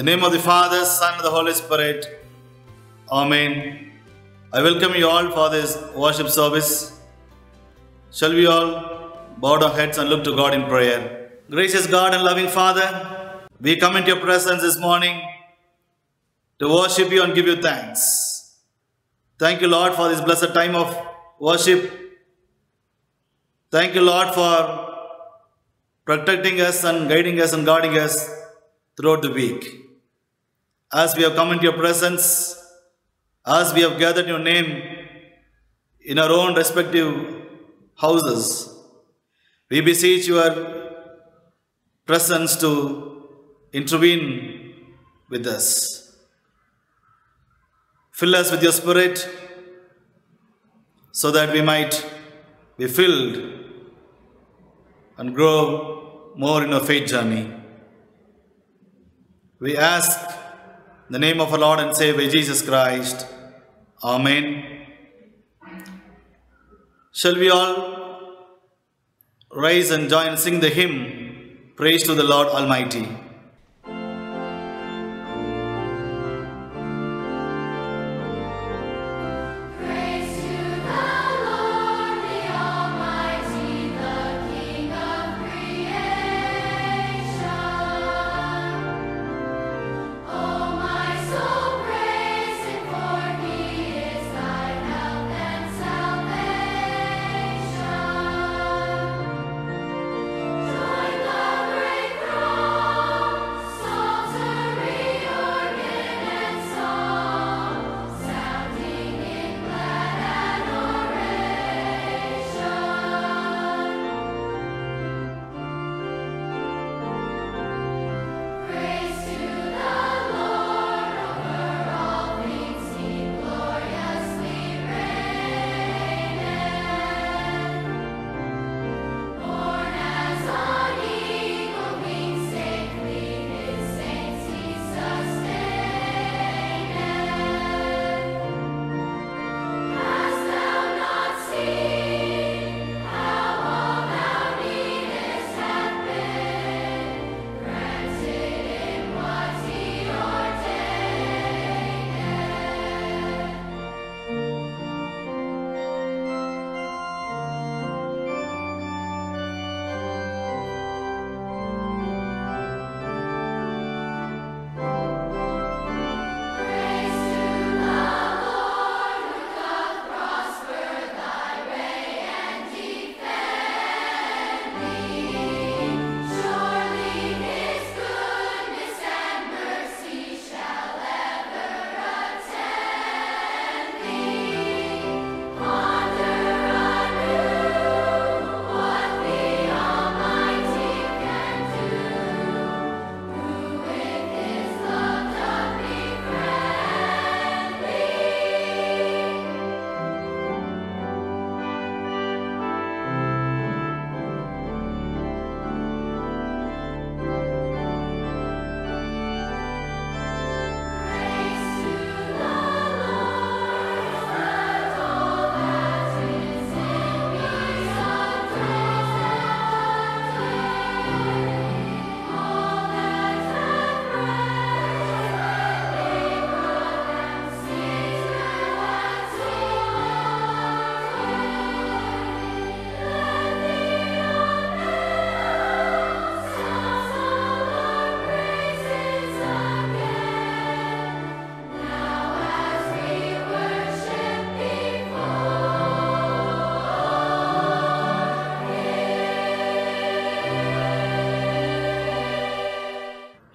In the name of the Father, Son, and the Holy Spirit. Amen. I welcome you all for this worship service. Shall we all bow our heads and look to God in prayer? Gracious God and loving Father, we come into your presence this morning to worship you and give you thanks. Thank you, Lord, for this blessed time of worship. Thank you, Lord, for protecting us and guiding us and guarding us throughout the week. As we have come into your presence, as we have gathered your name in our own respective houses, we beseech your presence to intervene with us. Fill us with your Spirit so that we might be filled and grow more in our faith journey. We ask in the name of our Lord and Savior Jesus Christ. Amen. Shall we all rise and join and sing the hymn, Praise to the Lord Almighty.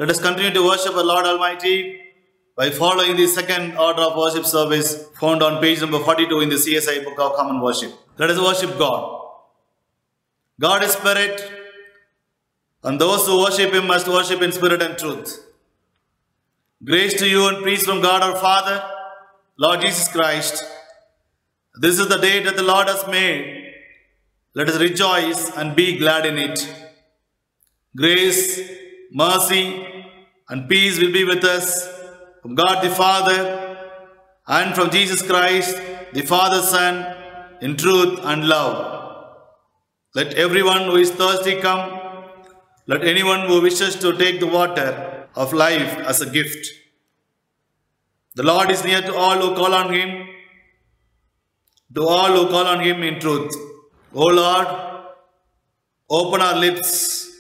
Let us continue to worship our Lord Almighty by following the second order of worship service found on page number 42 in the CSI Book of Common Worship. Let us worship God. God is Spirit, and those who worship Him must worship in spirit and truth. Grace to you and peace from God our Father, Lord Jesus Christ. This is the day that the Lord has made. Let us rejoice and be glad in it. Grace, mercy, and peace will be with us from God the Father and from Jesus Christ, the Father, Son, in truth and love. Let everyone who is thirsty come. Let anyone who wishes to take the water of life as a gift. The Lord is near to all who call on Him, to all who call on Him in truth. O Lord, open our lips,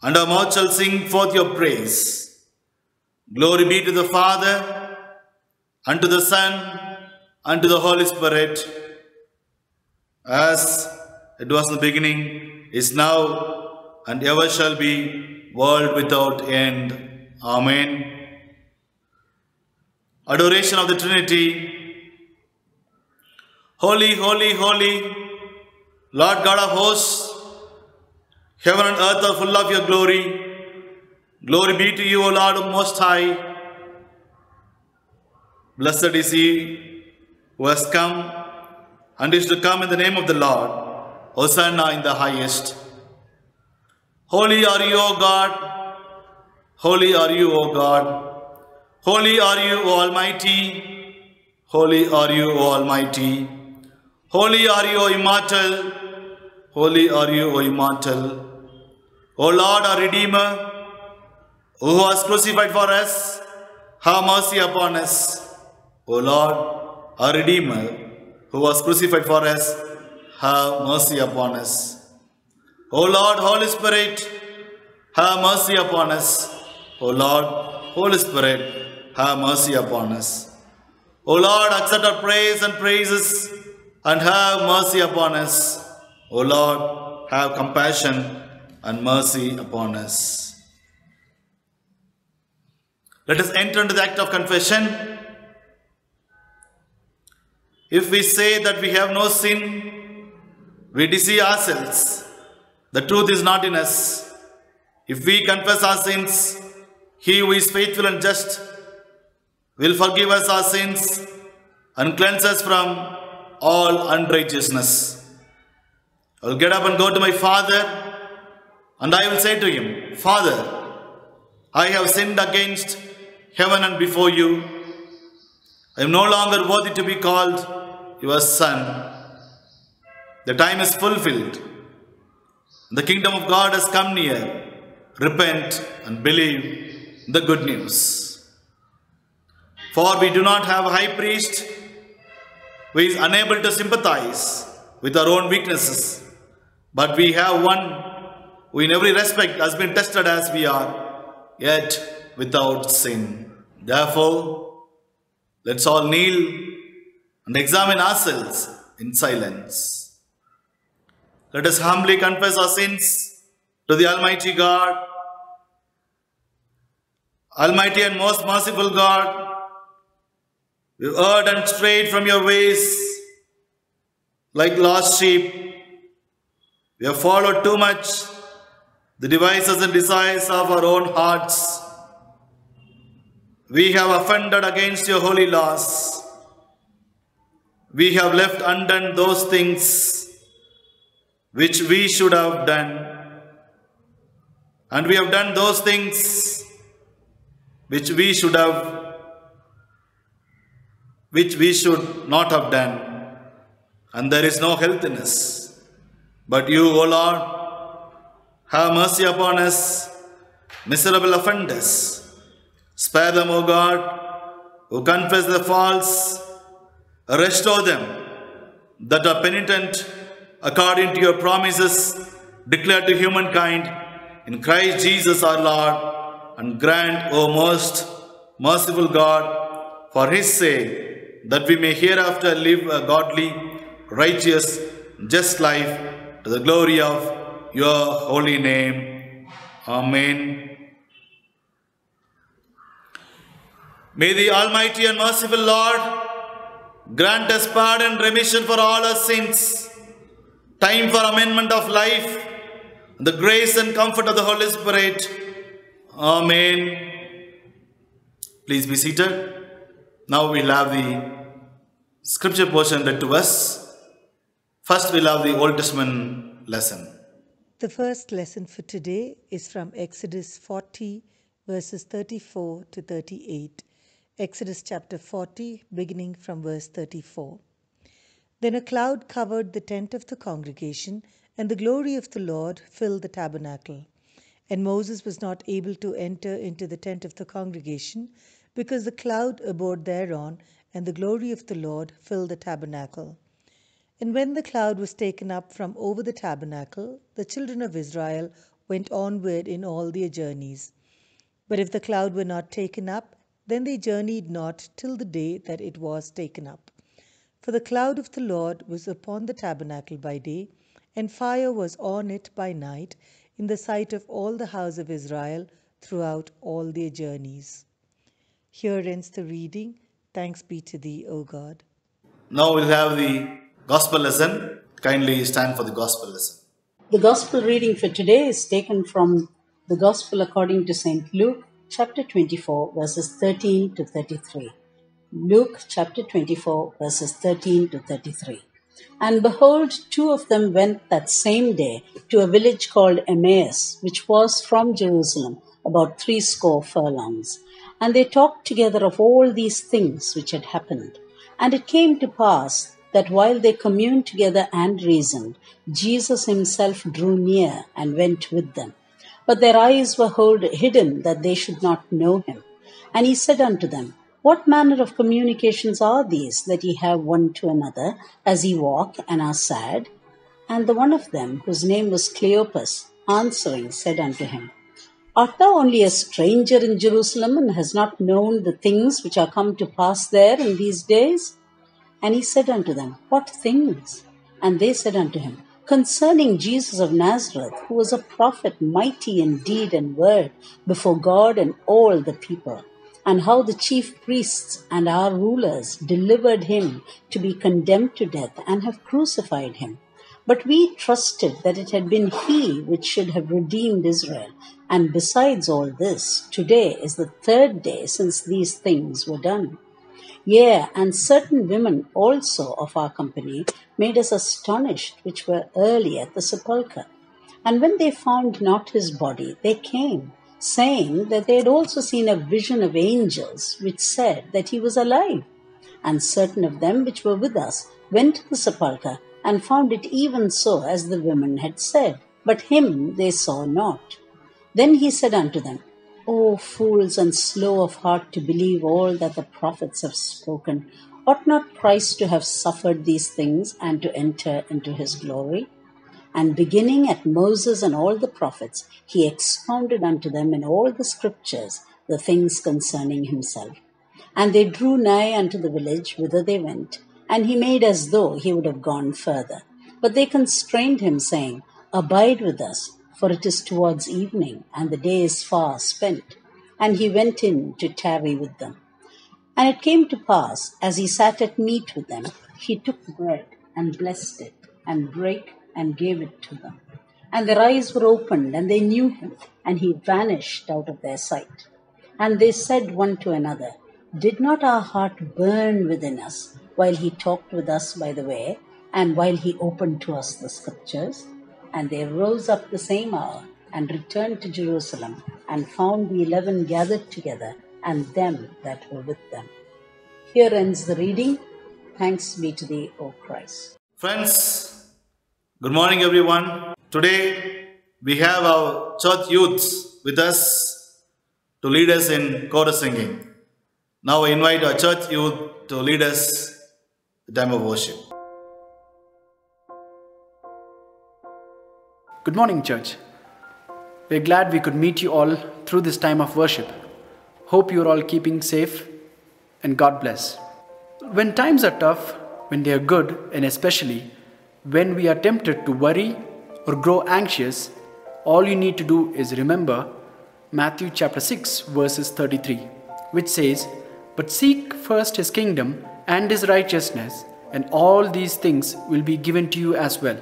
and our mouth shall sing forth your praise. Glory be to the Father, and to the Son, and to the Holy Spirit, as it was in the beginning, is now, and ever shall be, world without end. Amen. Adoration of the Trinity. Holy, holy, holy, Lord God of hosts, heaven and earth are full of your glory. Glory be to you, O Lord Most High. Blessed is he who has come and is to come in the name of the Lord. Hosanna in the highest. Holy are you, O God. Holy are you, O God. Holy are you, O Almighty. Holy are you, O Almighty. Holy are you, O immortal. Holy are you, O immortal. O Lord, our Redeemer, who was crucified for us, have mercy upon us. O Lord, our Redeemer, who was crucified for us, have mercy upon us. O Lord, Holy Spirit, have mercy upon us. O Lord, Holy Spirit, have mercy upon us. O Lord, accept our praise and praises, and have mercy upon us. O Lord, have compassion and mercy upon us. Let us enter into the act of confession. If we say that we have no sin, we deceive ourselves. The truth is not in us. If we confess our sins, He who is faithful and just will forgive us our sins and cleanse us from all unrighteousness. I will get up and go to my Father, and I will say to Him, Father, I have sinned against heaven and before you. I am no longer worthy to be called your son. The time is fulfilled. The kingdom of God has come near. Repent and believe the good news. For we do not have a high priest who is unable to sympathize with our own weaknesses, but we have one who in every respect has been tested as we are, yet without sin. Therefore, let's all kneel and examine ourselves in silence. Let us humbly confess our sins to the Almighty God. Almighty and most merciful God, we have erred and strayed from your ways like lost sheep. We have followed too much the devices and desires of our own hearts. We have offended against your holy laws. We have left undone those things which we should have done. And we have done those things which we should not have done. And there is no health in us. But you, O Lord, have mercy upon us, miserable offenders. Spare them, O God, who confess their faults. Restore them that are penitent according to your promises declared to humankind in Christ Jesus our Lord. And grant, O most merciful God, for His sake, that we may hereafter live a godly, righteous, just life to the glory of your holy name. Amen. May the Almighty and merciful Lord grant us pardon and remission for all our sins, time for amendment of life, and the grace and comfort of the Holy Spirit. Amen. Please be seated. Now we'll have the scripture portion read to us. First we'll have the Old Testament lesson. The first lesson for today is from Exodus 40, verses 34 to 38. Exodus chapter 40, beginning from verse 34. Then a cloud covered the tent of the congregation, and the glory of the Lord filled the tabernacle. And Moses was not able to enter into the tent of the congregation, because the cloud abode thereon, and the glory of the Lord filled the tabernacle. And when the cloud was taken up from over the tabernacle, the children of Israel went onward in all their journeys. But if the cloud were not taken up, then they journeyed not till the day that it was taken up. For the cloud of the Lord was upon the tabernacle by day, and fire was on it by night, in the sight of all the house of Israel throughout all their journeys. Here ends the reading. Thanks be to thee, O God. Now we'll have the gospel lesson. Kindly stand for the gospel lesson. The gospel reading for today is taken from the Gospel according to St. Luke, chapter 24, verses 13 to 33. Luke chapter 24, verses 13 to 33. And behold, two of them went that same day to a village called Emmaus, which was from Jerusalem about 80 furlongs. And they talked together of all these things which had happened. And it came to pass that while they communed together and reasoned, Jesus himself drew near and went with them. But their eyes were hidden, that they should not know him. And he said unto them, What manner of communications are these that ye have one to another, as ye walk and are sad? And the one of them, whose name was Cleopas, answering, said unto him, Art thou only a stranger in Jerusalem, and hast not known the things which are come to pass there in these days? And he said unto them, What things? And they said unto him, Concerning Jesus of Nazareth, who was a prophet, mighty in deed and word before God and all the people, and how the chief priests and our rulers delivered him to be condemned to death, and have crucified him. But we trusted that it had been he which should have redeemed Israel. And besides all this, today is the 3rd day since these things were done. Yea, and certain women also of our company made us astonished, which were early at the sepulchre. And when they found not his body, they came, saying that they had also seen a vision of angels, which said that he was alive. And certain of them which were with us went to the sepulchre, and found it even so as the women had said, but him they saw not. Then he said unto them, O fools and slow of heart to believe all that the prophets have spoken, ought not Christ to have suffered these things and to enter into his glory? And beginning at Moses and all the prophets, he expounded unto them in all the scriptures the things concerning himself. And they drew nigh unto the village whither they went, and he made as though he would have gone further. But they constrained him, saying, Abide with us, for it is towards evening, and the day is far spent. And he went in to tarry with them. And it came to pass, as he sat at meat with them, he took bread, and blessed it, and brake, and gave it to them. And their eyes were opened, and they knew him, and he vanished out of their sight. And they said one to another, Did not our heart burn within us, while he talked with us by the way, and while he opened to us the scriptures? And they rose up the same hour, and returned to Jerusalem, and found the 11 gathered together, and them that were with them. Here ends the reading. Thanks be to thee, O Christ. Friends, good morning everyone. Today we have our church youths with us to lead us in chorus singing. Now I invite our church youth to lead us the time of worship. Good morning, church. We're glad we could meet you all through this time of worship. Hope you're all keeping safe, and God bless. When times are tough, when they are good, and especially when we are tempted to worry or grow anxious, all you need to do is remember Matthew chapter 6 verses 33, which says, But seek first his kingdom and his righteousness, and all these things will be given to you as well.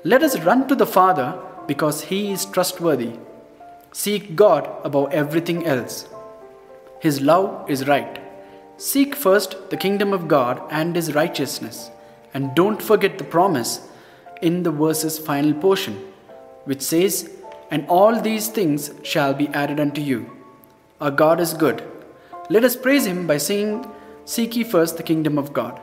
Let us run to the Father because he is trustworthy. Seek God above everything else. His love is right. Seek first the kingdom of God and his righteousness, and don't forget the promise in the verse's final portion, which says, And all these things shall be added unto you. Our God is good. Let us praise him by singing, Seek ye first the kingdom of God.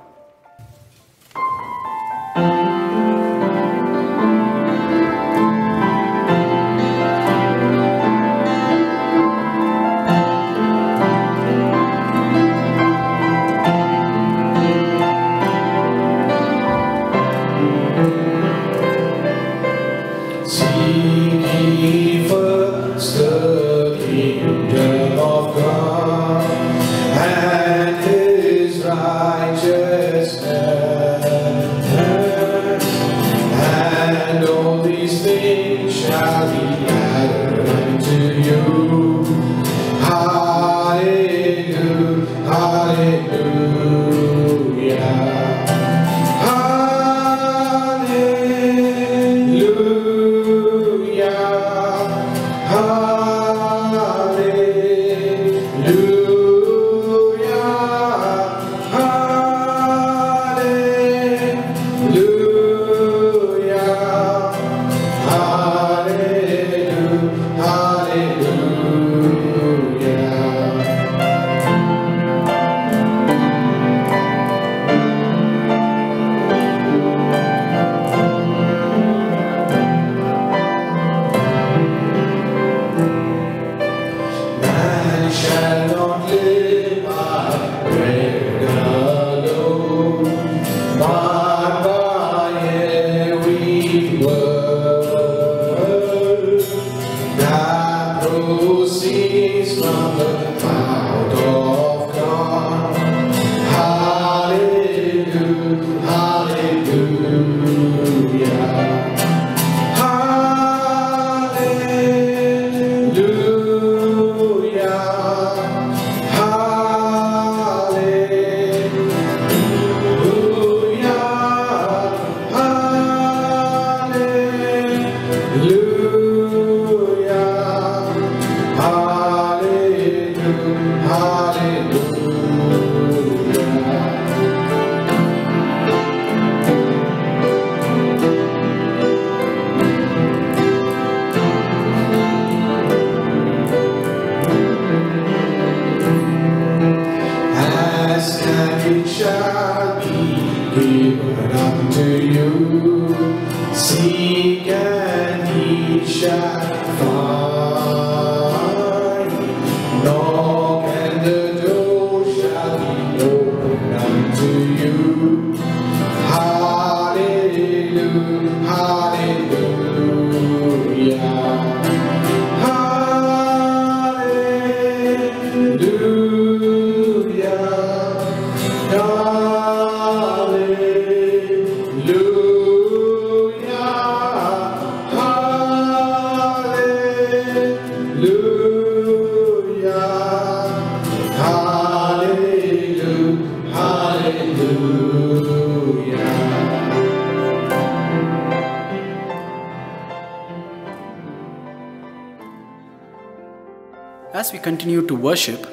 As we continue to worship,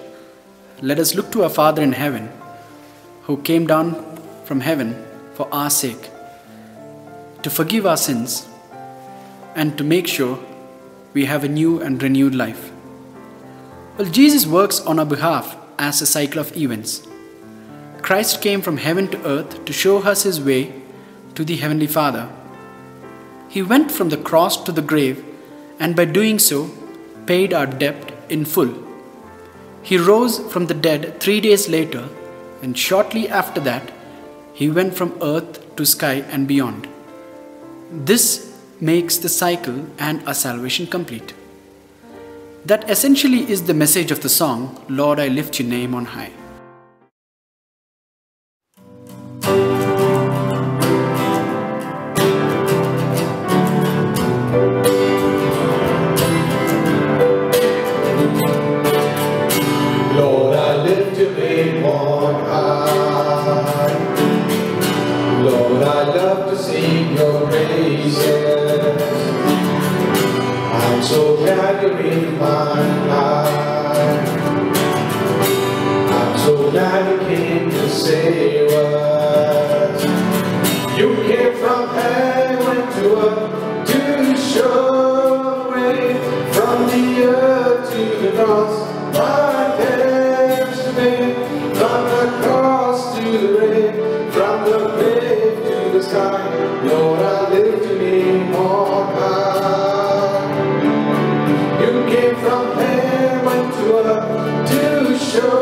let us look to our Father in heaven, who came down from heaven for our sake, to forgive our sins and to make sure we have a new and renewed life. Well, Jesus works on our behalf as a cycle of events. Christ came from heaven to earth to show us his way to the Heavenly Father. He went from the cross to the grave, and by doing so, paid our debt in full. He rose from the dead 3 days later, and shortly after that, he went from earth to sky and beyond. This makes the cycle and our salvation complete. That essentially is the message of the song, Lord, I lift your name on high. Lord, I lift your name on high. Lord, I love to sing your praises. I'm so glad you're in my life. I'm so glad you came to save us. You came from heaven to earth to show the way from the earth to the cross. My parents to me, from the cross to the grave, from the grave to the sky. Lord, I lift your name on high. You came from heaven to earth to show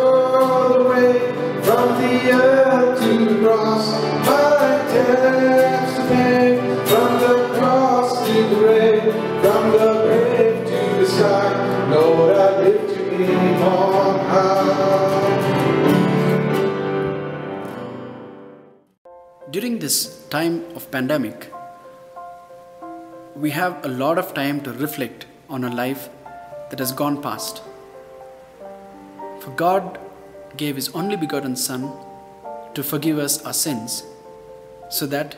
the way, from the earth to the cross. My parents to me, from the cross to the grave, from the grave to the sky. Lord, I lift your name on high. During this time of pandemic, we have a lot of time to reflect on a life that has gone past. For God gave His only begotten Son to forgive us our sins so that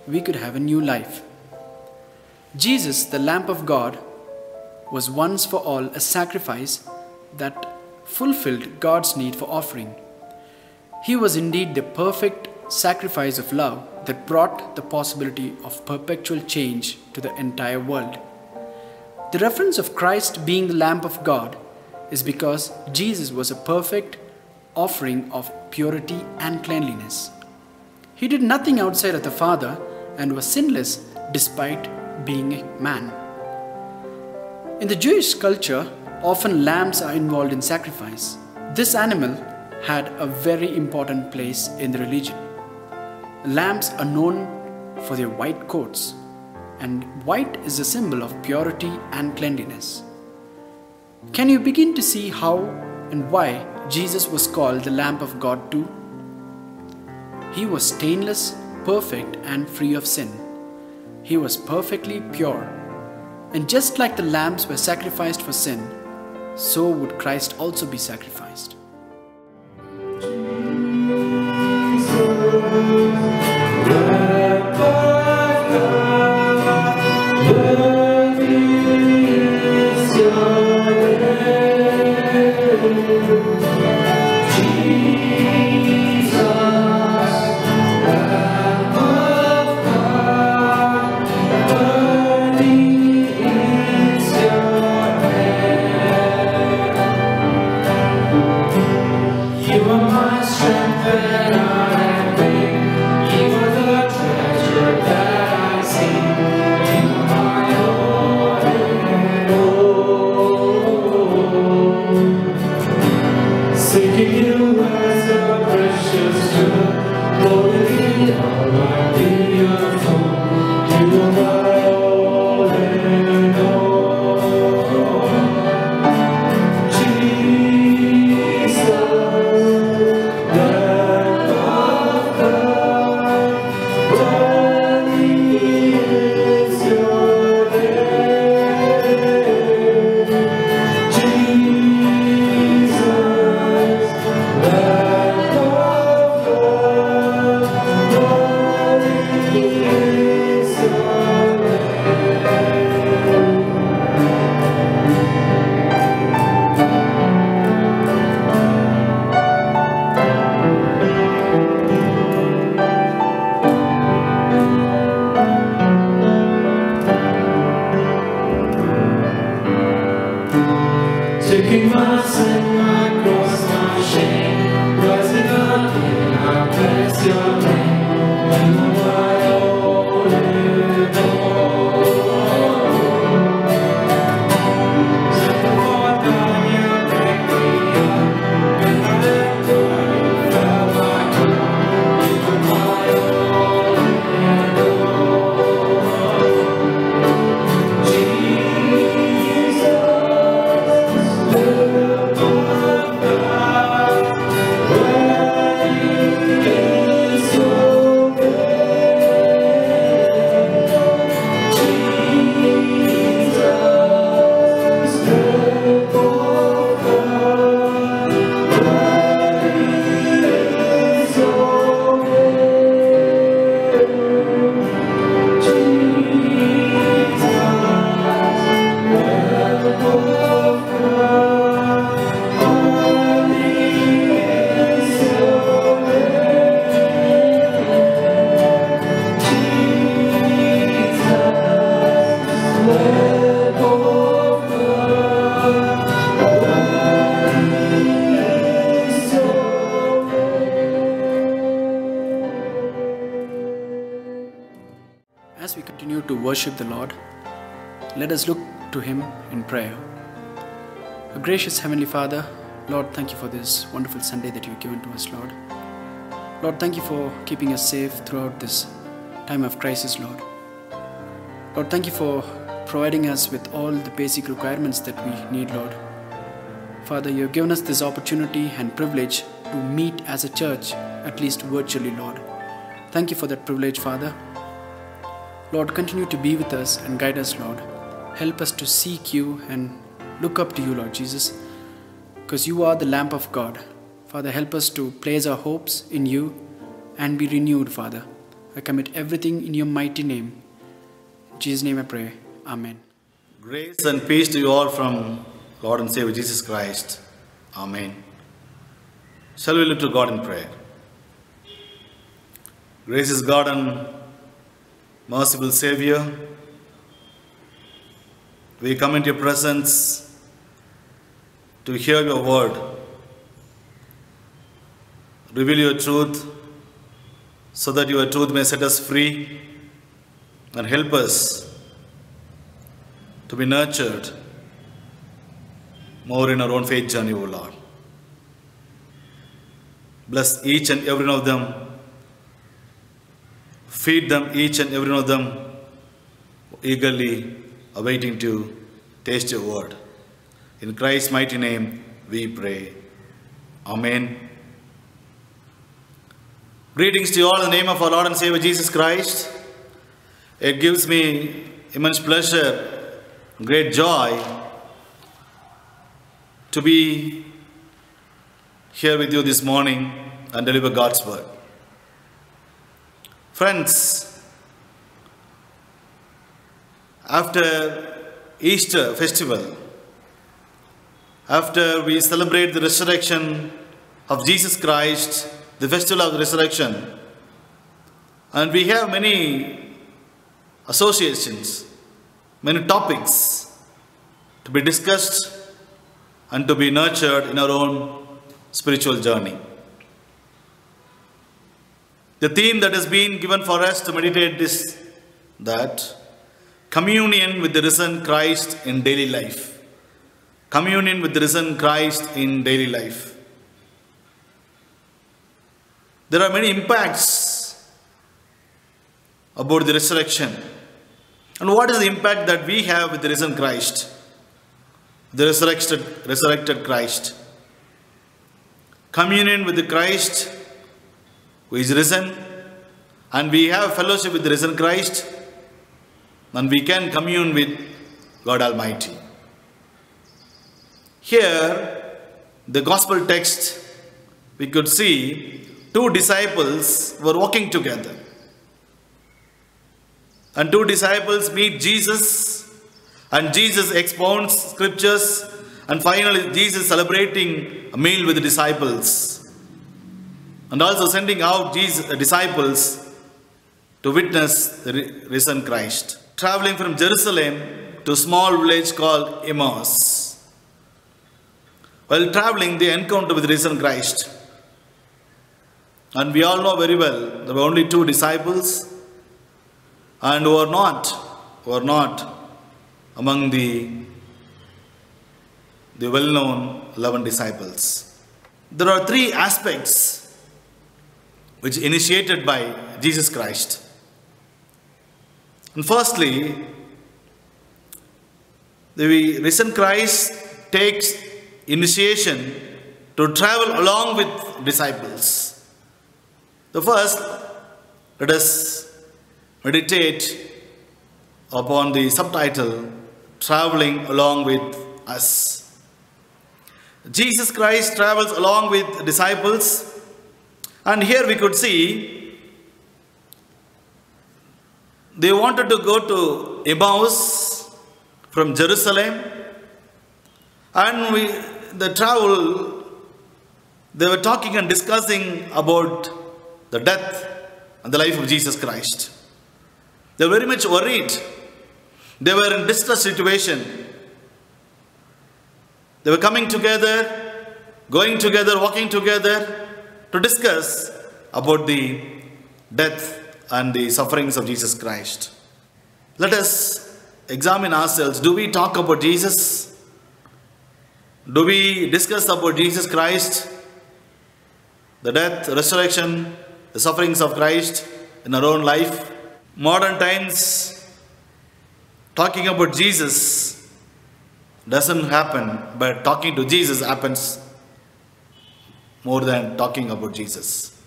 we could have a new life. Jesus, the Lamb of God, was once for all a sacrifice that fulfilled God's need for offering. He was indeed the perfect sacrifice of love that brought the possibility of perpetual change to the entire world. The reference of Christ being the Lamb of God is because Jesus was a perfect offering of purity and cleanliness. He did nothing outside of the Father and was sinless despite being a man. In the Jewish culture, often lambs are involved in sacrifice. This animal had a very important place in the religion. Lambs are known for their white coats, and white is a symbol of purity and cleanliness. Can you begin to see how and why Jesus was called the Lamb of God too? He was stainless, perfect, and free of sin. He was perfectly pure. And just like the lambs were sacrificed for sin, so would Christ also be sacrificed. Taking my sin, my cross, my shame, rising again, I bless your name. You are my all in all. Set forth on you, break me up. When I let go, you felt my crown. You are my all in all. Jesus, Lamb of God, worthy is your name. Jesus, Lamb of God, worthy is your name. Jesus, Lamb of God, holy is your name. Jesus, Lamb of God, holy is your name. As we continue to worship the Lord, let us look to Him in prayer. Our gracious Heavenly Father, Lord, thank you for this wonderful Sunday that you've given to us, Lord. Lord, thank you for keeping us safe throughout this time of crisis, Lord. Lord, thank you for providing us with all the basic requirements that we need, Lord. Father, you have given us this opportunity and privilege to meet as a church, at least virtually, Lord. Thank you for that privilege, Father. Lord, continue to be with us and guide us, Lord. Help us to seek you and look up to you, Lord Jesus, because you are the Lamb of God. Father, help us to place our hopes in you and be renewed, Father. I commit everything in your mighty name. In Jesus' name I pray. Amen. Grace and peace to you all from Lord and Savior Jesus Christ. Amen. Shall we look to God in prayer? Gracious God and merciful Savior, we come into your presence to hear your word. Reveal your truth so that your truth may set us free and help us to be nurtured more in our own faith journey, O Lord. Bless each and every one of them. Feed them, each and every one of them, eagerly awaiting to taste your word. In Christ's mighty name we pray. Amen. Greetings to you all in the name of our Lord and Savior Jesus Christ. It gives me immense pleasure, great joy to be here with you this morning and deliver God's word. Friends, after Easter festival, after we celebrate the resurrection of Jesus Christ, the festival of the resurrection, and we have many associations, many topics to be discussed and to be nurtured in our own spiritual journey. The theme that has been given for us to meditate is that communion with the risen Christ in daily life. Communion with the risen Christ in daily life. There are many impacts about the resurrection. And what is the impact that we have with the risen Christ? The resurrected Christ. Communion with the Christ who is risen, and we have fellowship with the risen Christ, and we can commune with God Almighty. Here, the gospel text, we could see two disciples were walking together. And two disciples meet Jesus, and Jesus expounds scriptures, and finally Jesus celebrating a meal with the disciples. And also sending out disciples to witness the risen Christ. Traveling from Jerusalem to a small village called Emmaus. While traveling, they encounter with the risen Christ. And we all know very well, there were only two disciples, and who are not among the well-known 11 disciples. There are three aspects which initiated by Jesus Christ. And firstly, the risen Christ takes initiation to travel along with disciples. The first, let us meditate upon the subtitle, Traveling Along with Us. Jesus Christ travels along with disciples. And here we could see they wanted to go to Emmaus from Jerusalem, and the travel, they were talking and discussing about the death and the life of Jesus Christ. They were very much worried. They were in distress situation. They were coming together, going together, walking together, to discuss about the death and the sufferings of Jesus Christ. Let us examine ourselves. Do we talk about Jesus? Do we discuss about Jesus Christ? The death, resurrection, the sufferings of Christ in our own life? Modern times, talking about Jesus doesn't happen, but talking to Jesus happens more than talking about Jesus.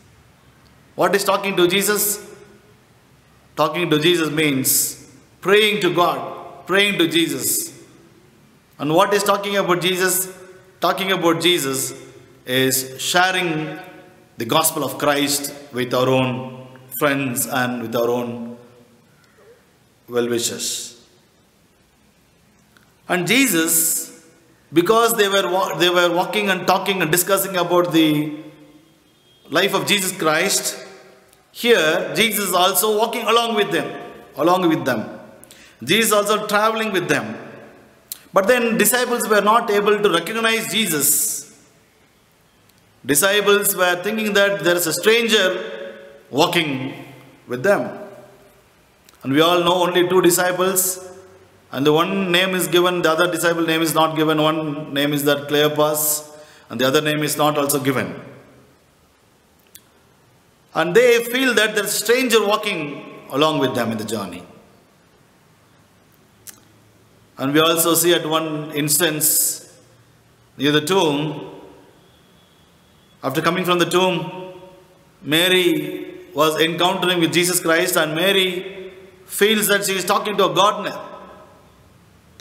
What is talking to Jesus? Talking to Jesus means praying to God, praying to Jesus. And what is talking about Jesus? Talking about Jesus is sharing the gospel of Christ with our own friends and with our own well-wishers. And Jesus, because they were walking and talking and discussing about the life of Jesus Christ, here Jesus is also walking along with them. Jesus also traveling with them. But then disciples were not able to recognize Jesus. Disciples were thinking that there is a stranger walking with them. And we all know only two disciples. And the one name is given, the other disciple name is not given. One name is that Cleopas, and the other name is not also given. And they feel that there is a stranger walking along with them in the journey. And we also see at one instance near the tomb, after coming from the tomb, Mary was encountering with Jesus Christ, and Mary feels that she is talking to a gardener.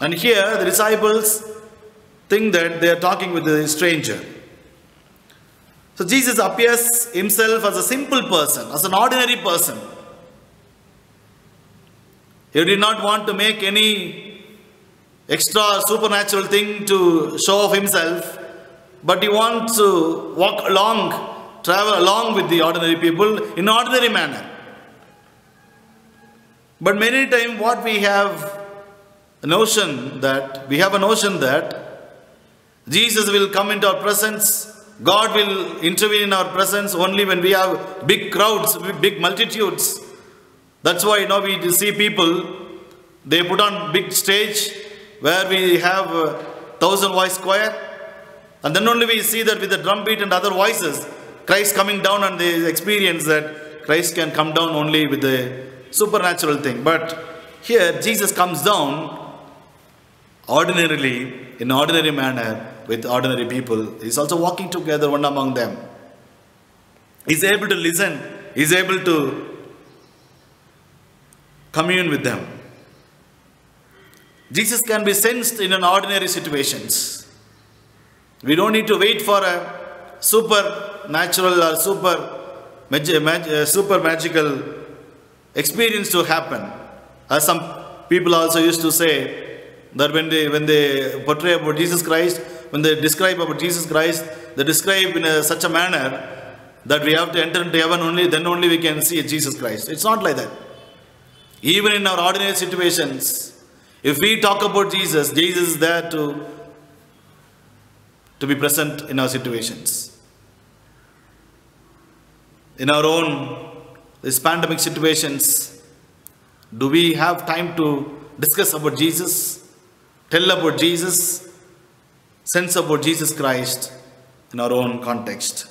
And here the disciples think that they are talking with a stranger. So Jesus appears himself as a simple person, as an ordinary person. He did not want to make any extra supernatural thing to show off himself, but he wants to travel along with the ordinary people in an ordinary manner. But many times what we have a notion that Jesus will come into our presence, God will intervene in our presence only when we have big crowds, big multitudes. That's why we see people, they put on big stage where we have 1,000-voice choir, and then only we see that with the drum beat and other voices, Christ coming down, and they experience that Christ can come down only with the supernatural thing. But here Jesus comes down ordinarily, in an ordinary manner, with ordinary people. He's also walking together, one among them. He's able to listen. He's able to commune with them. Jesus can be sensed in an ordinary situations. We don't need to wait for a supernatural or super magical experience to happen. As some people also used to say, that when they portray about Jesus Christ, when they describe about Jesus Christ, they describe in such a manner that we have to enter into heaven only, then only we can see Jesus Christ. It's not like that. Even in our ordinary situations, if we talk about Jesus, Jesus is there to be present in our situations. In our own these pandemic situations, do we have time to discuss about Jesus? Tell about Jesus, sense about Jesus Christ in our own context.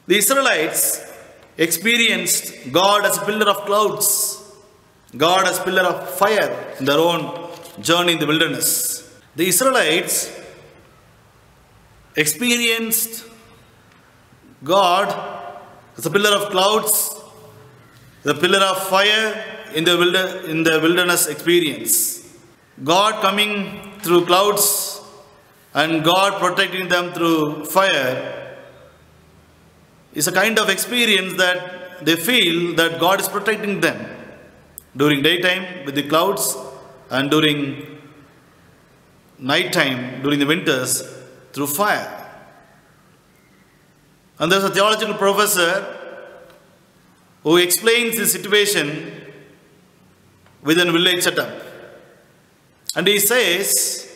The Israelites experienced God as a pillar of clouds, God as a pillar of fire in their own journey in the wilderness. The Israelites experienced God as a pillar of clouds, the pillar of fire in the wilderness experience. God coming through clouds and God protecting them through fire is a kind of experience that they feel that God is protecting them during daytime with the clouds and during nighttime, during the winters, through fire. And there's a theological professor who explains the situation within a village setup. And he says,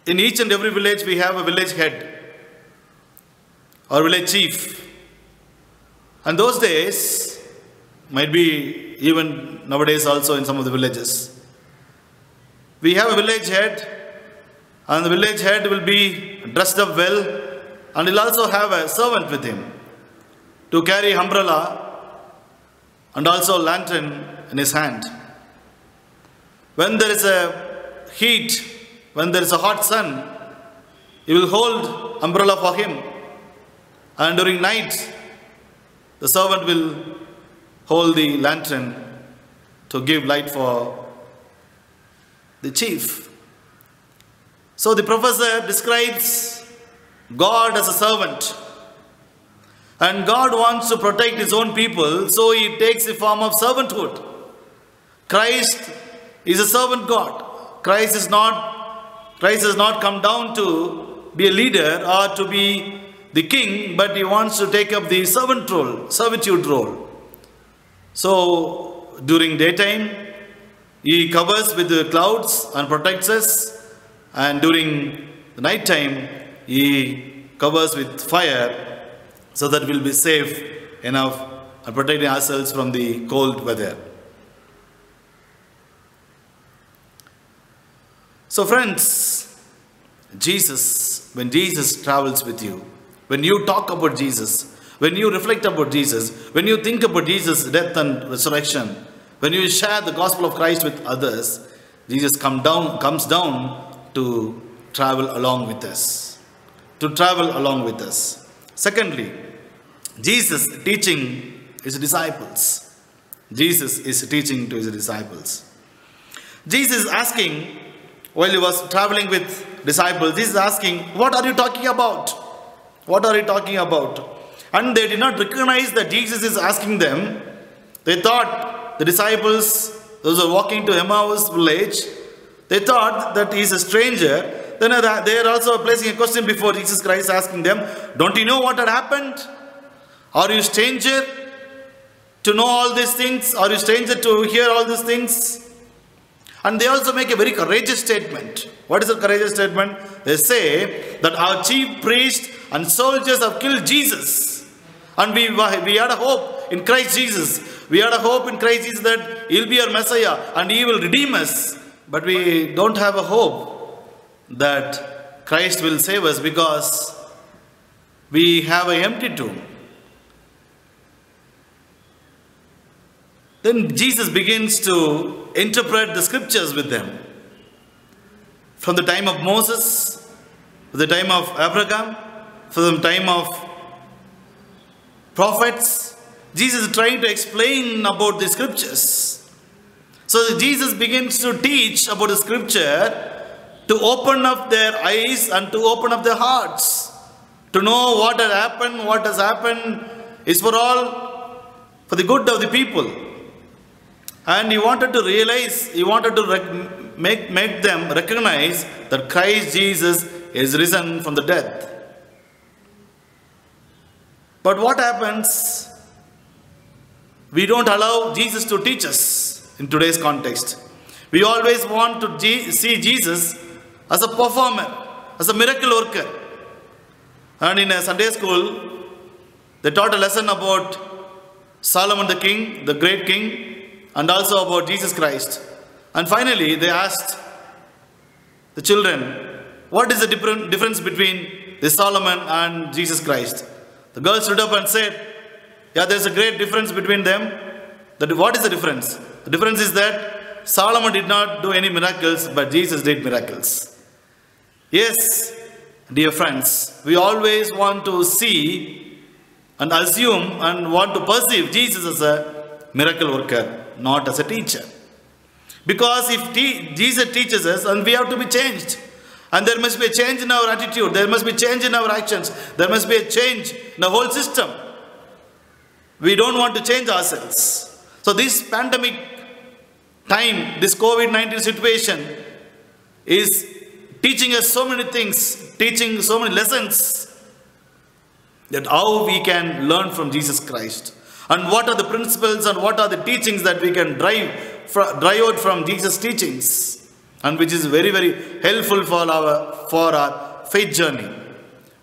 in each and every village we have a village head or village chief. And those days, might be even nowadays also in some of the villages, we have a village head, and the village head will be dressed up well, and he'll also have a servant with him to carry umbrella and also lantern in his hand. When there is a heat, when there is a hot sun, he will hold umbrella for him. And during night, the servant will hold the lantern to give light for the chief. So the professor describes God as a servant. And God wants to protect his own people, so he takes the form of servanthood. Christ is a servant God. Christ has not come down to be a leader or to be the king, but he wants to take up the servitude role. So during daytime, he covers with the clouds and protects us, and during the night time, he covers with fire, so that we'll be safe enough and protecting ourselves from the cold weather. So friends, when Jesus travels with you, when you talk about Jesus, when you reflect about Jesus, when you think about Jesus' death and resurrection, when you share the gospel of Christ with others, Jesus comes down to travel along with us. Secondly, Jesus teaching his disciples. Jesus is teaching to his disciples. Jesus is asking, while he was traveling with disciples, Jesus is asking, what are you talking about? What are you talking about? And they did not recognize that Jesus is asking them. They thought, the disciples, those who are walking to Emmaus village, they thought that he is a stranger. Then they are also placing a question before Jesus Christ, asking them, don't you know what had happened? Are you a stranger to know all these things? Are you a stranger to hear all these things? And they also make a very courageous statement. What is a courageous statement? They say that our chief priest and soldiers have killed Jesus. And we had a hope in Christ Jesus. We had a hope in Christ Jesus that he will be our Messiah and he will redeem us. But we don't have a hope that Christ will save us because we have an empty tomb. Then Jesus begins to interpret the scriptures with them. From the time of Moses, to the time of Abraham, from the time of prophets, Jesus is trying to explain about the scriptures. So Jesus begins to teach about the scripture to open up their eyes and to open up their hearts. To know what has happened is for the good of the people. And he wanted to realize, he wanted to make them recognize that Christ Jesus is risen from the dead. But what happens? We don't allow Jesus to teach us in today's context. We always want to see Jesus as a performer, as a miracle worker. And in a Sunday school, they taught a lesson about Solomon the king, the great king, and also about Jesus Christ. And finally, they asked the children, what is the difference between the Solomon and Jesus Christ? The girl stood up and said, yeah, there's a great difference between them. What is the difference? The difference is that Solomon did not do any miracles, but Jesus did miracles. Yes, dear friends, we always want to see and assume and want to perceive Jesus as a miracle worker, not as a teacher. Because if Jesus teaches us, and we have to be changed. And there must be a change in our attitude. There must be a change in our actions. There must be a change in the whole system. We don't want to change ourselves. So this pandemic time, this COVID-19 situation is teaching us so many things, teaching so many lessons, that how we can learn from Jesus Christ. And what are the principles and what are the teachings that we can drive out from Jesus' teachings, and which is very, very helpful for our faith journey.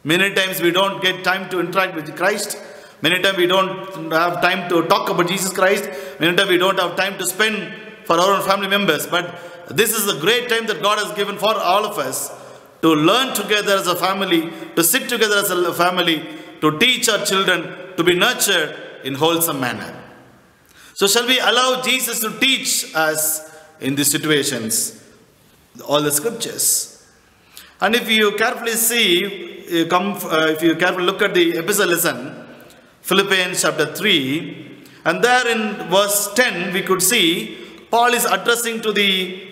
Many times we don't get time to interact with Christ. Many times we don't have time to talk about Jesus Christ. Many times we don't have time to spend for our own family members. But this is a great time that God has given for all of us to learn together as a family, to sit together as a family, to teach our children, to be nurtured in wholesome manner. So shall we allow Jesus to teach us in these situations all the scriptures? And if you carefully see, if you carefully look at the epistle lesson, Philippians chapter 3, and there in verse 10 we could see Paul is addressing to the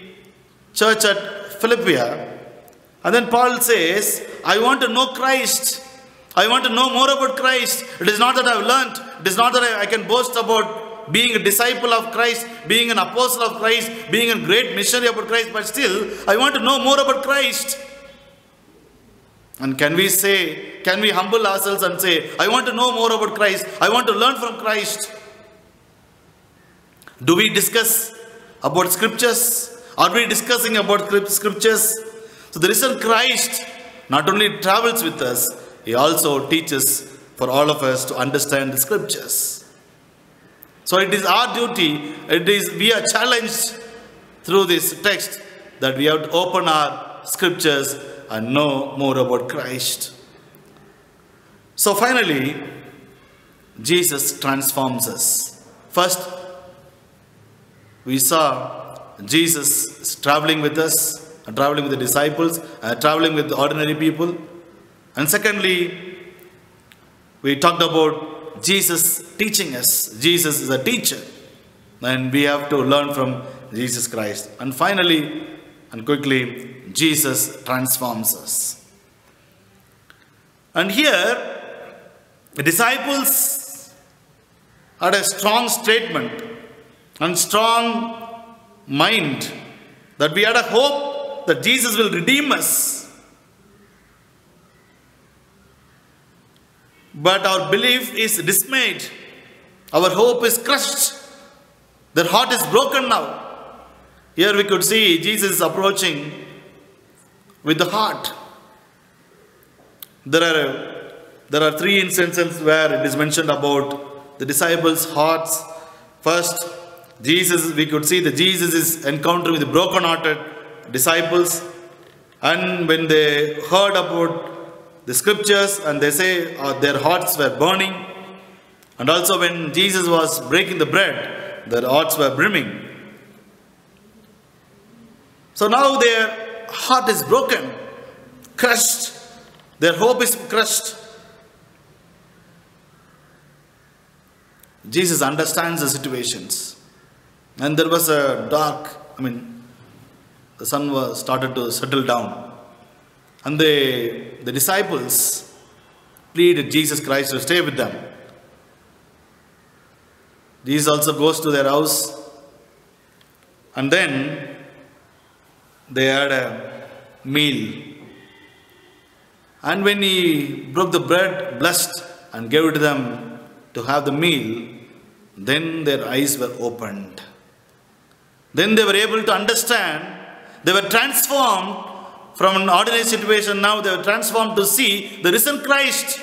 church at Philippi, And then Paul says, I want to know Christ. I want to know more about Christ. It is not that I have learnt. It is not that I can boast about being a disciple of Christ, being an apostle of Christ, being a great missionary about Christ, but still, I want to know more about Christ. And can we humble ourselves and say, I want to know more about Christ. I want to learn from Christ. Do we discuss about scriptures? Are we discussing about scriptures? So the risen Christ not only travels with us, he also teaches for all of us to understand the scriptures. So it is our duty, we are challenged through this text that we have to open our scriptures and know more about Christ. So finally, Jesus transforms us. First, we saw Jesus traveling with us, traveling with the disciples, traveling with the ordinary people. And secondly, we talked about Jesus teaching us. Jesus is a teacher, and we have to learn from Jesus Christ. And finally, and quickly, Jesus transforms us. And here, the disciples had a strong statement and strong mind that we had a hope that Jesus will redeem us. But our belief is dismayed. Our hope is crushed. Their heart is broken now. Here we could see Jesus approaching with the heart. There are three instances where it is mentioned about the disciples' hearts. First, we could see that Jesus is encountering with the broken-hearted disciples. And when they heard about the scriptures and they say their hearts were burning. And also when Jesus was breaking the bread, their hearts were brimming. So now their heart is broken, crushed. Their hope is crushed. Jesus understands the situations. And there was a the sun started to settle down. And the disciples pleaded Jesus Christ to stay with them. Jesus also goes to their house. And then they had a meal. And when he broke the bread, blessed, and gave it to them to have the meal, then their eyes were opened. Then they were able to understand. They were transformed from an ordinary situation. Now they were transformed to see the risen Christ.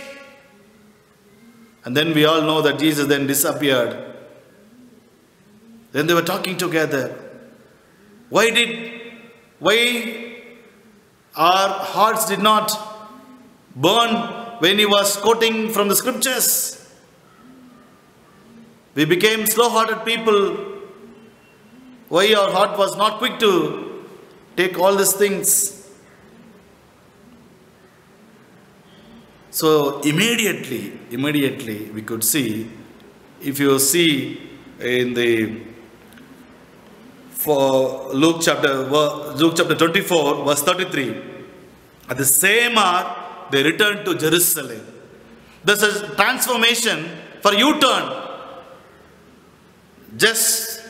And then we all know that Jesus then disappeared. Then they were talking together. Why our hearts did not burn when he was quoting from the scriptures? We became slow-hearted people. Why our heart was not quick to take all these things? So immediately we could see, if you see in the Luke chapter 24 verse 33, at the same hour they returned to Jerusalem. There's a transformation for U-turn. Just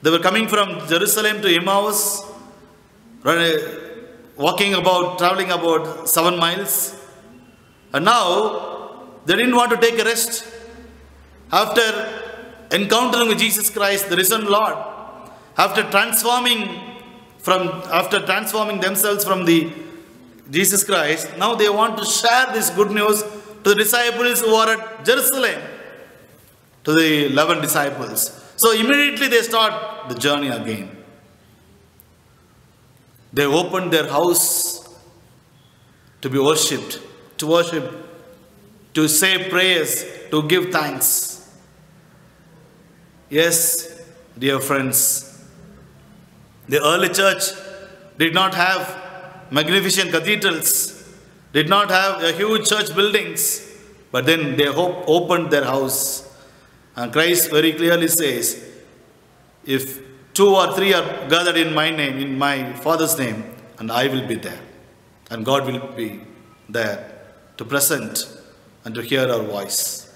they were coming from Jerusalem to Emmaus, traveling about 7 miles. And now, they didn't want to take a rest. After encountering with Jesus Christ, the risen Lord, after transforming themselves from the Jesus Christ, now they want to share this good news to the disciples who are at Jerusalem, to the 11 disciples. So immediately they start the journey again. They opened their house to be worshipped, to worship, to say prayers, to give thanks. Yes, dear friends, the early church did not have magnificent cathedrals, did not have huge church buildings, but then they opened their house. And Christ very clearly says, if 2 or 3 are gathered in my name, in my Father's name, and I will be there. and God will be there to present and to hear our voice.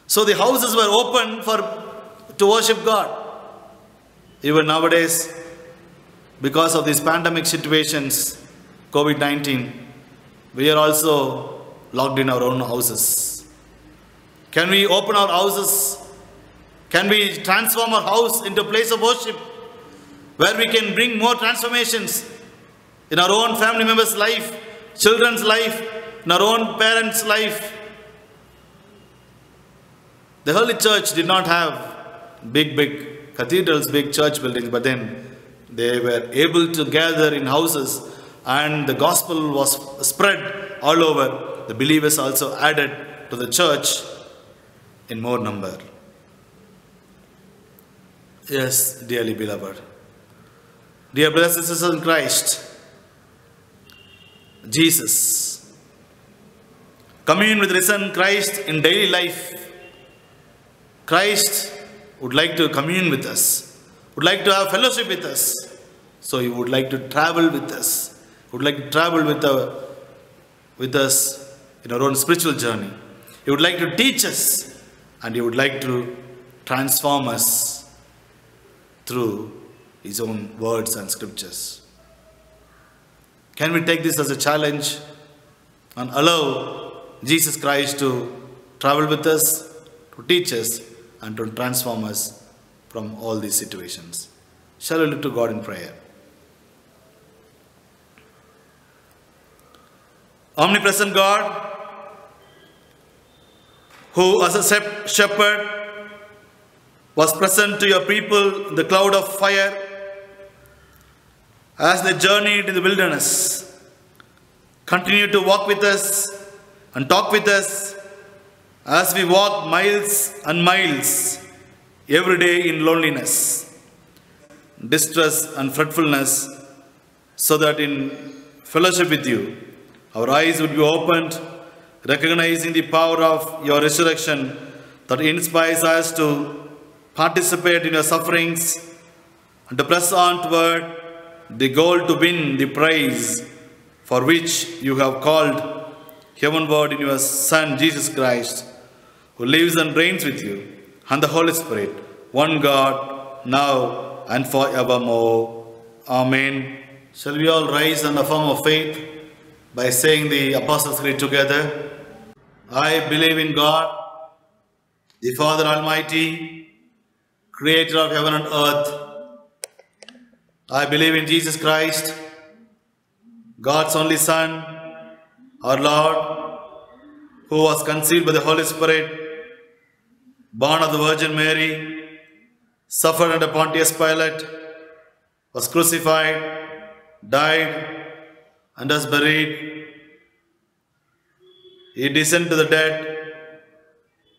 So the houses were open to worship God. Even nowadays, because of these pandemic situations, COVID-19, we are also locked in our own houses. Can we open our houses? Can we transform our house into a place of worship where we can bring more transformations in our own family members' life, children's life, in our own parents' life? The early church did not have big cathedrals, big church buildings, but then they were able to gather in houses and the gospel was spread all over. The believers also added to the church in more number. Yes, dearly beloved. Dear brothers and sisters in Christ, Jesus, commune with risen Christ in daily life. Christ would like to commune with us, would like to have fellowship with us. So he would like to travel with us, would like to travel with us in our own spiritual journey. He would like to teach us and he would like to transform us through his own words and scriptures. Can we take this as a challenge and allow Jesus Christ to travel with us, to teach us, and to transform us from all these situations? Shall we look to God in prayer? Omnipresent God, who as a shepherd was present to your people in the cloud of fire as they journeyed in the wilderness, continue to walk with us and talk with us as we walk miles and miles every day in loneliness, distress and fretfulness, so that in fellowship with you, our eyes would be opened, recognizing the power of your resurrection that inspires us to participate in your sufferings and to press on toward the goal to win the prize for which you have called heavenward in your Son, Jesus Christ, who lives and reigns with you, and the Holy Spirit, one God, now and forevermore. Amen. Shall we all rise and affirm our faith by saying the Apostles' Creed together? I believe in God, the Father Almighty, Creator of heaven and earth. I believe in Jesus Christ, God's only Son, our Lord, who was conceived by the Holy Spirit, born of the Virgin Mary, suffered under Pontius Pilate, was crucified, died, and was buried. He descended to the dead.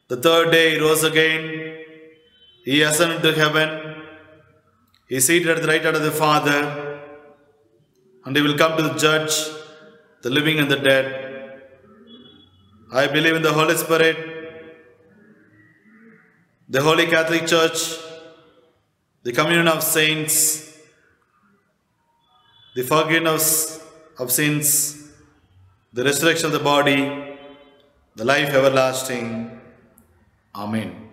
The third day he rose again. He ascended to heaven. He is seated at the right hand of the Father. And he will come to judge the living and the dead. I believe in the Holy Spirit, the Holy Catholic Church, the communion of saints, the forgiveness of sins, the resurrection of the body, the life everlasting. Amen.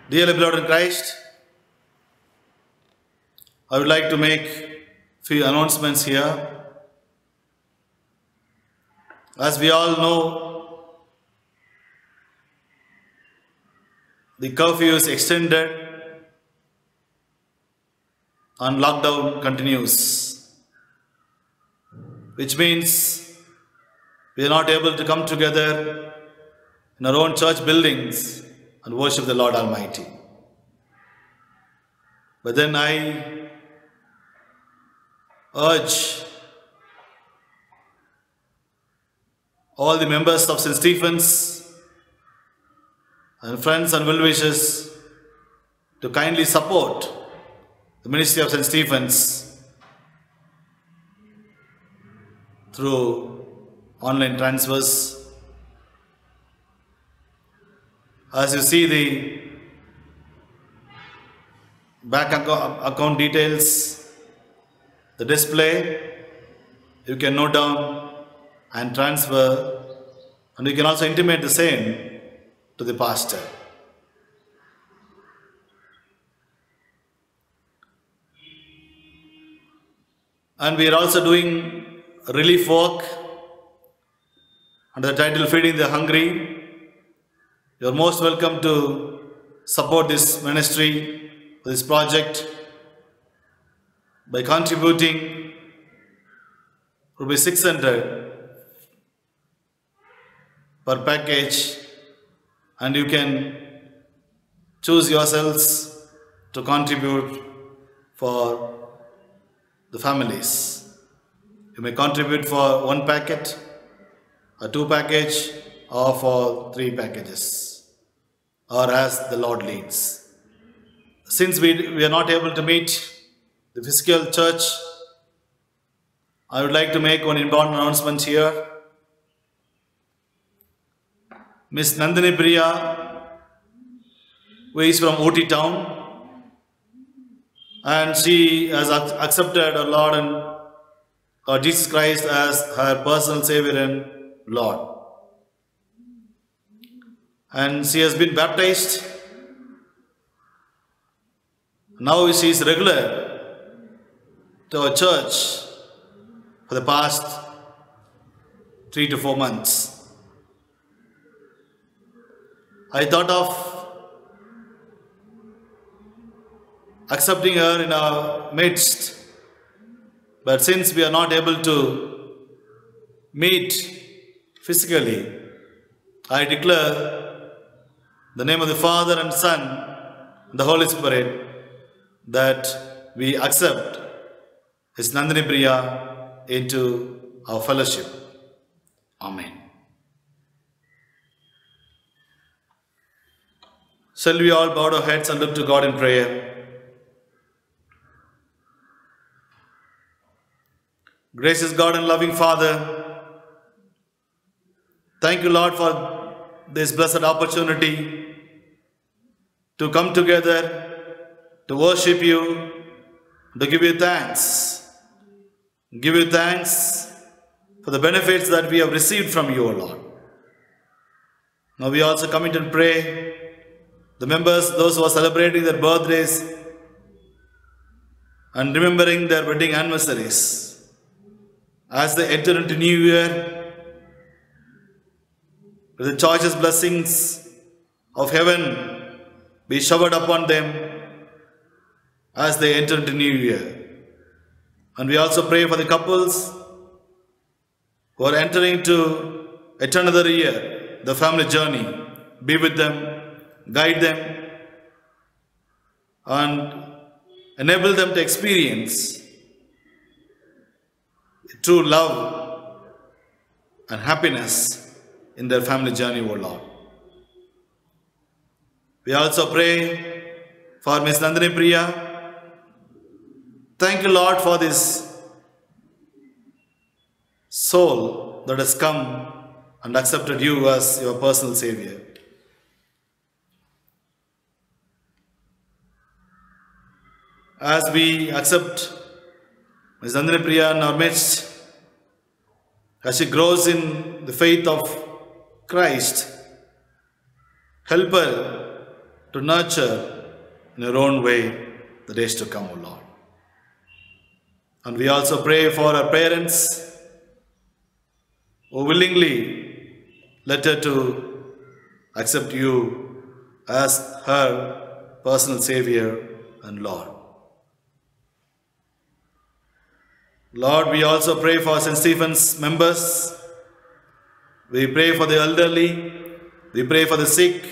Dearly beloved in Christ, I would like to make a few announcements here. As we all know, the curfew is extended and lockdown continues, which means we are not able to come together in our own church buildings and worship the Lord Almighty. But then I urge all the members of St. Stephen's and friends and well-wishers to kindly support the ministry of St. Stephen's through online transfers. As you see the bank account details, the display, you can note down and transfer, and you can also intimate the same to the pastor. And we are also doing relief work under the title Feeding the Hungry. You are most welcome to support this ministry, this project, by contributing Rs. 600 per package, and you can choose yourselves to contribute for the families. You may contribute for 1 packet, a 2 package, or for 3 packages, or as the Lord leads. Since we are not able to meet the physical church, I would like to make one important announcement here. Miss Nandini Priya, who is from OT town, and she has accepted our Lord and Jesus Christ as her personal Savior and Lord. And she has been baptized. Now she is regular to our church for the past 3 to 4 months. I thought of accepting her in our midst, but since we are not able to meet physically, I declare the name of the Father and Son and the Holy Spirit that we accept His Nandini Priya into our fellowship. Amen. Shall we all bow our heads and look to God in prayer? Gracious God and loving Father, thank you, Lord, for this blessed opportunity to come together, to worship you, to give you thanks. Give you thanks for the benefits that we have received from you, O Lord. Now we also commit and pray the members, those who are celebrating their birthdays and remembering their wedding anniversaries, as they enter into New Year, with the choicest blessings of heaven be showered upon them as they enter into New Year. And we also pray for the couples who are entering into yet another year, the family journey. Be with them, guide them, and enable them to experience true love and happiness in their family journey, O Lord. We also pray for Miss Nandini Priya. Thank you, Lord, for this soul that has come and accepted you as your personal Savior. As we accept Ms. Nandini Priya in our midst, as she grows in the faith of Christ, help her to nurture in your own way the days to come, O Lord. And we also pray for our parents who willingly let her to accept you as her personal Savior and Lord. Lord, we also pray for St. Stephen's members. We pray for the elderly. We pray for the sick,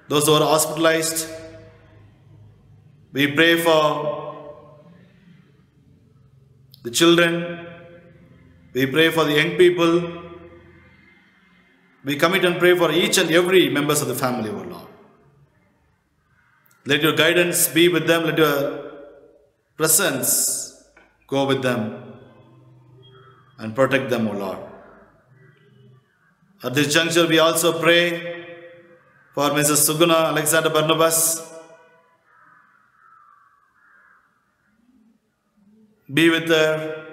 those who are hospitalized. We pray for the children. We pray for the young people. We commit and pray for each and every members of the family, O Lord. Let your guidance be with them. Let your presence go with them and protect them, O Lord. At this juncture, we also pray for Mrs. Suguna Alexander Barnabas. Be with her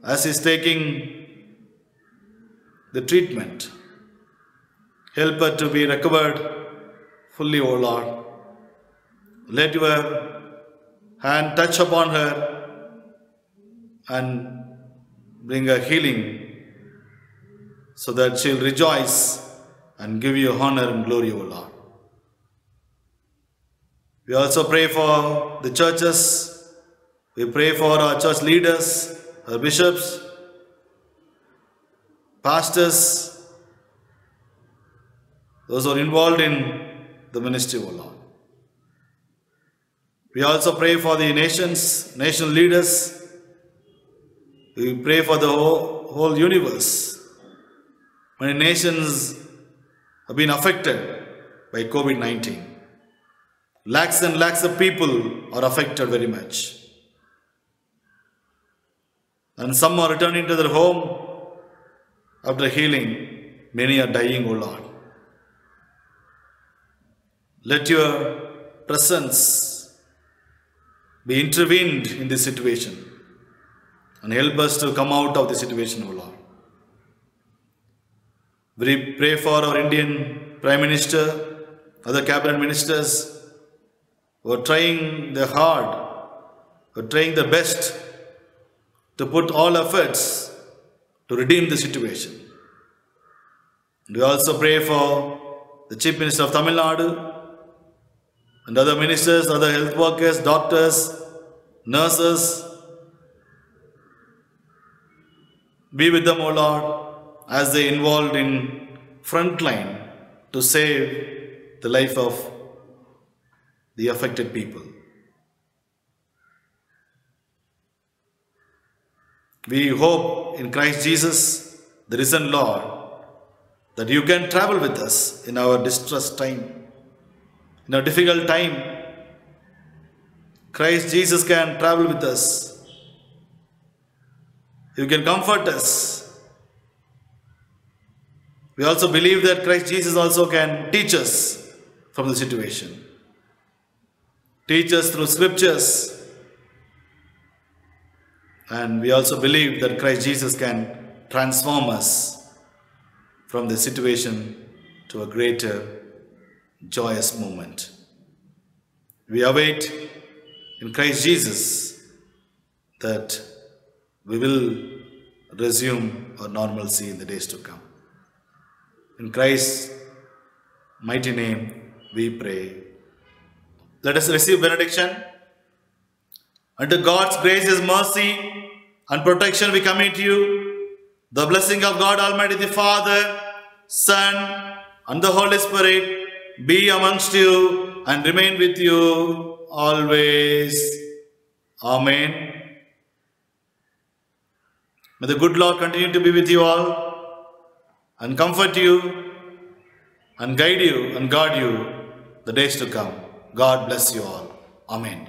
as she is taking the treatment. Help her to be recovered fully, O Lord. Let your hand touch upon her and bring her healing so that she will rejoice and give you honor and glory, O Lord. We also pray for the churches. We pray for our church leaders, our bishops, pastors, those who are involved in the ministry, O Lord. We also pray for the national leaders. We pray for the whole universe. Many nations have been affected by COVID-19. Lakhs and lakhs of people are affected very much. And some are returning to their home after healing. Many are dying, O Lord. Let your presence be intervened in this situation and help us to come out of the situation, O Lord. We pray for our Indian Prime Minister, other cabinet ministers who are trying their hard, who are trying their best to put all efforts to redeem the situation. We also pray for the Chief Minister of Tamil Nadu and other ministers, other health workers, doctors, nurses. Be with them, O Lord, as they involved in frontline to save the life of the affected people. We hope in Christ Jesus, the risen Lord, that you can travel with us in our distress time, in our difficult time. Christ Jesus can travel with us. You can comfort us. We also believe that Christ Jesus also can teach us from the situation. Teach us through scriptures. And we also believe that Christ Jesus can transform us from the situation to a greater joyous moment. We await in Christ Jesus that we will resume our normalcy in the days to come. In Christ's mighty name we pray. Let us receive benediction. Unto God's grace, His mercy and protection we commit you. The blessing of God Almighty, the Father, Son, and the Holy Spirit be amongst you and remain with you always. Amen. May the good Lord continue to be with you all and comfort you and guide you and guard you the days to come. God bless you all. Amen.